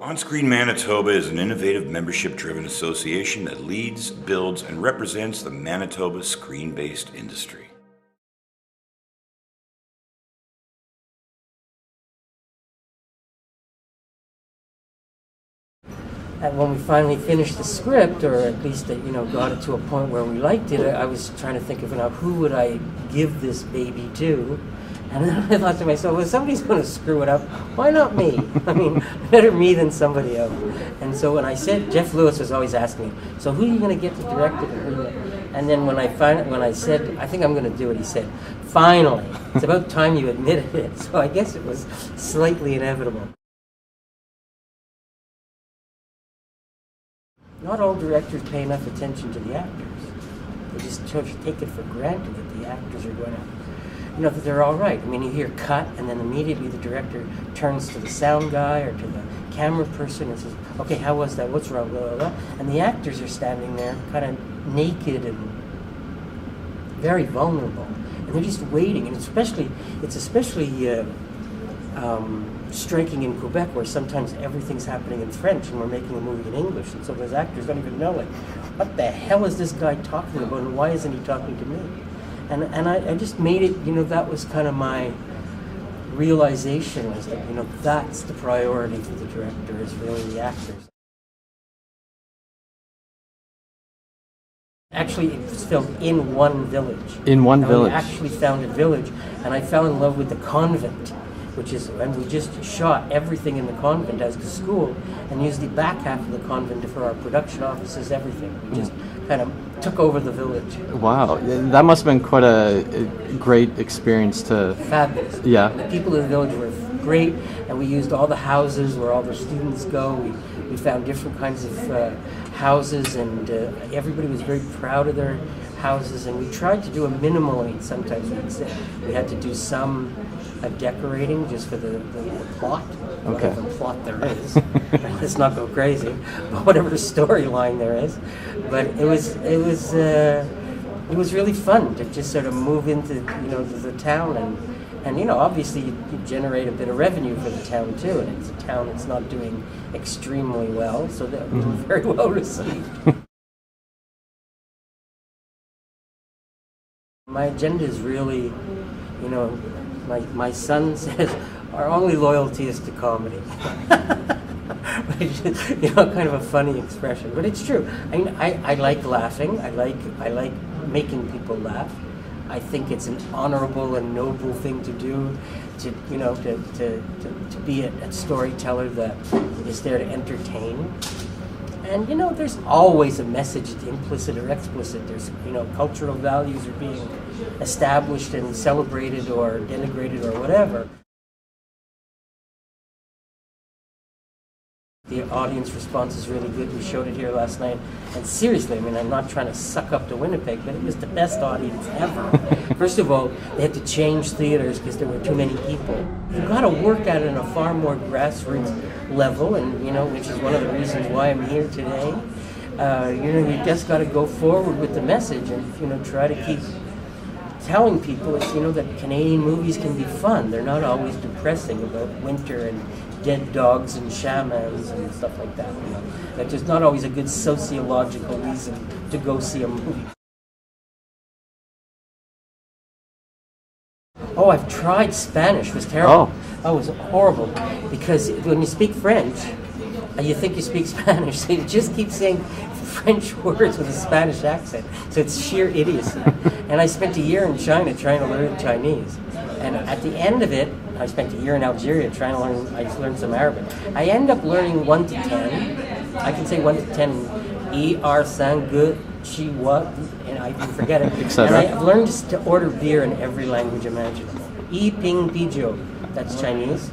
On-Screen Manitoba is an innovative membership-driven association that leads, builds, and represents the Manitoba screen-based industry. And when we finally finished the script, or at least got it to a point where we liked it, I was trying to think of who would I give this baby to. And then I thought to myself, well, if somebody's going to screw it up, why not me? I mean, better me than somebody else. And so when I said, Jeff Lewis was always asking me, so who are you going to get to direct it? And then when I said, I think I'm going to do it, he said, finally, it's about time you admitted it. So I guess it was slightly inevitable. Not all directors pay enough attention to the actors. They just take it for granted that the actors are going to, that they're all right. I mean, you hear cut, and then immediately the director turns to the sound guy or to the camera person and says, okay, how was that? What's wrong? Blah, blah, blah. And the actors are standing there kind of naked and very vulnerable. And they're just waiting. And it's especially striking in Quebec, where sometimes everything's happening in French and we're making a movie in English, and so those actors don't even know, what the hell is this guy talking about, and why isn't he talking to me? And I just made it, that was kind of my realization, was that, that's the priority for the director, is really the actors. Actually, it was filmed in one village. In one village? We actually found a village, and I fell in love with the convent. And we just shot everything in the convent as a school, and used the back half of the convent for our production offices, everything. We just kind of took over the village. Wow, that must have been quite a great experience to... Fabulous. Yeah. And the people of the village were great, and we used all the houses where all the students go. We found different kinds of houses, and everybody was very proud of their houses, and we tried to do a minimally. Sometimes we had to do some decorating just for the plot, whatever plot there is. Let's not go crazy, but whatever storyline there is. But it was really fun to just sort of move into the town, and obviously you generate a bit of revenue for the town too, and it's a town that's not doing extremely well, so that we were very well received. My agenda is really, my son says, our only loyalty is to comedy. Which is, kind of a funny expression, but it's true. I mean, I like laughing. I like making people laugh. I think it's an honorable and noble thing to do, to be a storyteller that is there to entertain. And there's always a message, implicit or explicit. There's cultural values are being established and celebrated or denigrated or whatever. The audience response is really good. We showed it here last night, and seriously, I mean, I'm not trying to suck up to Winnipeg, but it was the best audience ever. First of all, they had to change theaters because there were too many people. You've got to work at it on a far more grassroots level, and which is one of the reasons why I'm here today. You just got to go forward with the message, and try to keep telling people that Canadian movies can be fun. They're not always depressing about winter and dead dogs and shamans and stuff like that. That there's not always a good sociological reason to go see a movie. Oh, I've tried Spanish. It was terrible. Oh, it was horrible. Because when you speak French, you think you speak Spanish, so you just keep saying French words with a Spanish accent. So it's sheer idiocy. And I spent a year in China trying to learn Chinese. And at the end of it, I spent a year in Algeria trying to learn. I learned some Arabic. I end up learning 1 to 10. I can say 1 to 10. Er, sang, good, chi, what, and I can forget it. And I've learned to order beer in every language imaginable. Ping, pijo. That's Chinese.